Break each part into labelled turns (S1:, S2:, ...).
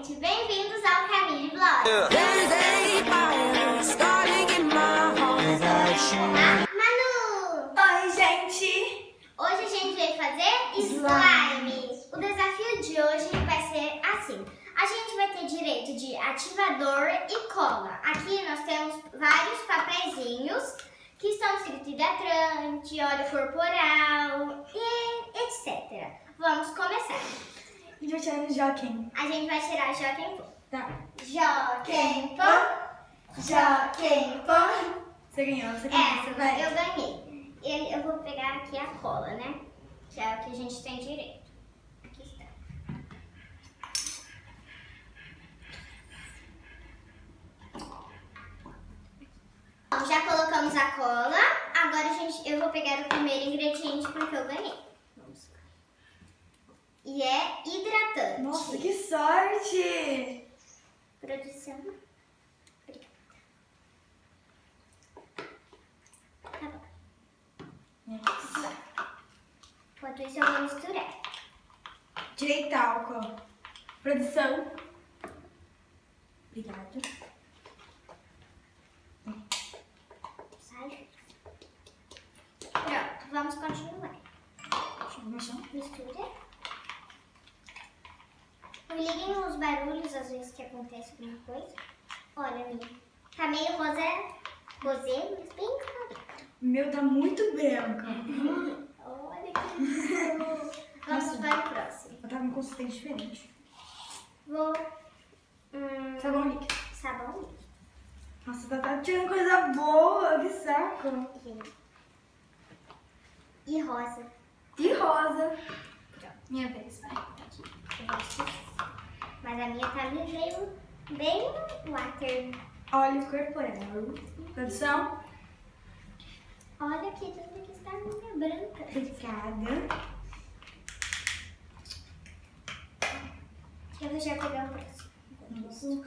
S1: gente! Bem-vindos ao Caminho de Vlog! Manu!
S2: Oi, gente!
S1: Hoje a gente veio fazer slime! O desafio de hoje vai ser assim. A gente vai ter direito de ativador e cola. Aqui nós temos vários papeizinhos que estão escritos hidratante, óleo corporal e etc. Vamos começar.
S2: A gente vai tirar no Joaquim.
S1: A gente vai tirar Joaquim Pô.
S2: Tá.
S1: Joaquim Pô. Joaquim Pô.
S2: Você ganhou, você começa, vai.
S1: Eu ganhei. Eu vou pegar aqui a cola, né? Que é o que a gente tem direito. Aqui está. Bom, já colocamos a cola. Agora eu vou pegar o primeiro ingrediente porque eu ganhei. Vamos lá. E é hidratante.
S2: Nossa, que sorte!
S1: Produção. Obrigada. Tá bom. Enquanto isso eu vou misturar.
S2: Direito álcool. Produção. Obrigado.
S1: Sai. Pronto, vamos continuar.
S2: Deixa eu mexer.
S1: Mistura. Me liguem os barulhos às vezes que acontece alguma coisa. Olha, amiga. Tá meio rosé, mas bem claro.
S2: O meu tá muito branco.
S1: Olha que lindo. Vamos para o próximo.
S2: Eu tava com consistência diferente.
S1: Vou...
S2: Sabão líquido.
S1: Sabão líquido.
S2: Nossa, tá tirando coisa boa, que saco.
S1: E rosa.
S2: E rosa.
S1: Pronto.
S2: Minha vez, vai.
S1: Mas a minha tá meio bem water.
S2: Óleo corporal. Produção.
S1: Olha que tudo que está minha branca.
S2: Obrigada.
S1: Eu vou já pegar o próximo.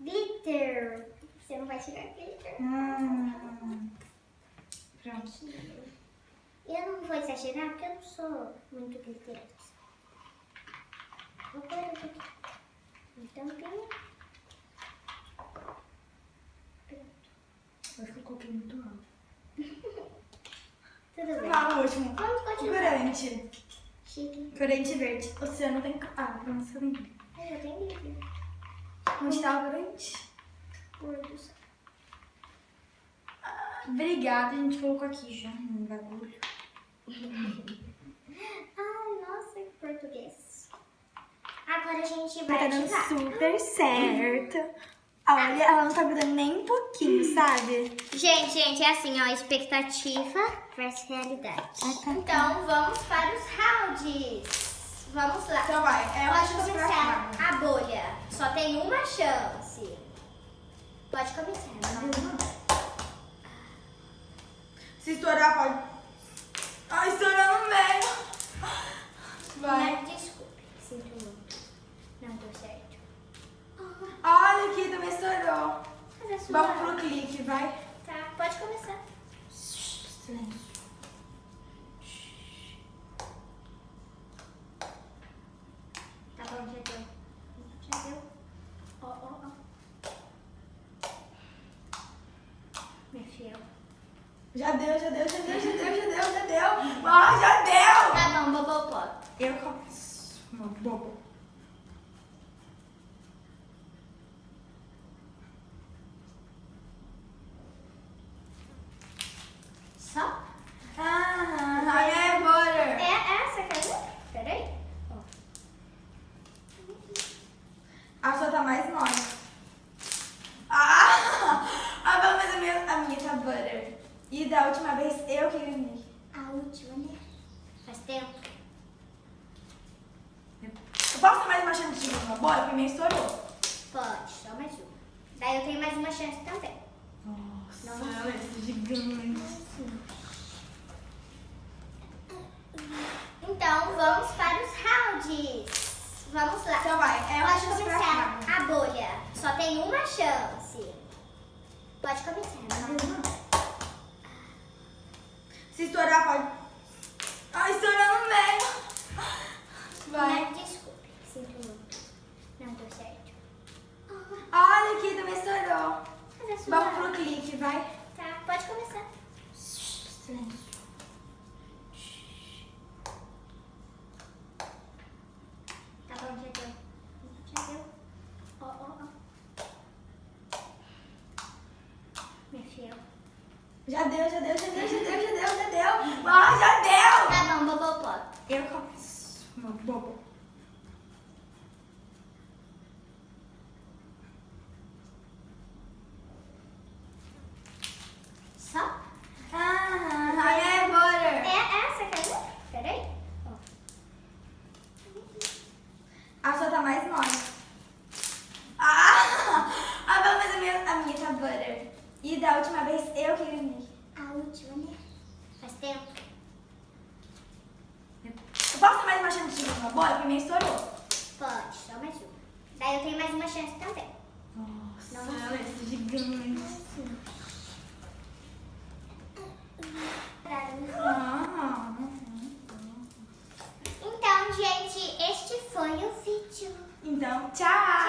S1: Glitter. Você não vai tirar glitter.
S2: Pronto.
S1: Eu não vou exagerar porque eu não sou muito glitterosa. Vou pôr aqui. Tampinha. Pronto.
S2: Acho que eu coloquei muito alto.
S1: Tudo bem.
S2: Ah, o último.
S1: Vamos continuar.
S2: Corante.
S1: Chique.
S2: Corante verde. Oceano tem... Ah, pronto, você tem.
S1: Eu tenho glitter.
S2: Onde tá o corante?
S1: Pôr do céu.
S2: Obrigada, a gente colocou aqui já no bagulho.
S1: Ai, nossa, que português. Agora a gente
S2: Vai
S1: vai
S2: tá dando
S1: ativar.
S2: super certo. Olha, ela não tá grudando nem um pouquinho, sabe?
S1: Gente, é assim, ó, expectativa versus realidade.
S2: Tá.
S1: Então, vamos para os rounds. Vamos lá.
S2: Então vai,
S1: Pode começar a bolha. Só tem uma chance. Pode começar.
S2: Se estourar, pode. Ah, estourou no meio. Vai.
S1: Mas desculpe, sinto muito. Não deu certo.
S2: Olha aqui, também estourou.
S1: Mas é sua.
S2: Vamos pro clique, vai.
S1: Tá, pode começar.
S2: Silêncio.
S1: Tá bom, já deu. Já deu. Ó. Meu filho.
S2: Já deu. Ah, já deu.
S1: Tá bom, bobopó.
S2: Eu começo. Meu bobo.
S1: Só?
S2: Aí é butter.
S1: É essa, cadê? Peraí. Ó.
S2: A sua tá mais mole. Pelo menos a minha tá butter. E da última vez eu que ganhei.
S1: A última, né? Faz tempo.
S2: Eu posso ter mais uma chance de uma bola? Porque a minha estourou.
S1: Pode, só mais uma. Daí eu tenho mais uma chance também.
S2: Nossa, ela é gigante.
S1: Então, vamos para os rounds. Vamos lá.
S2: Então vai,
S1: Pode
S2: chance pra
S1: começar
S2: cá.
S1: a bolha. Só tem uma chance. Pode começar.
S2: Se estourar, pode. Ah, estourou no meio. Vai.
S1: Mas desculpe, sinto muito.
S2: Já deu. Ah, já deu.
S1: Tá bom, bobopó.
S2: Eu começo. Uma bobo.
S1: Só?
S2: Aí é butter.
S1: É essa, quer ver? Peraí. Ó.
S2: A sua tá mais mole. Pelo menos a minha tá butter. E da última vez eu que ganhei.
S1: A última, né? Faz tempo.
S2: Eu posso ter mais uma chance de jogar uma bola? Porque a minha estourou.
S1: Pode, só mais uma. Daí eu tenho mais uma chance também.
S2: Nossa, ela é gigante.
S1: Então, gente, este foi o vídeo.
S2: Então, tchau!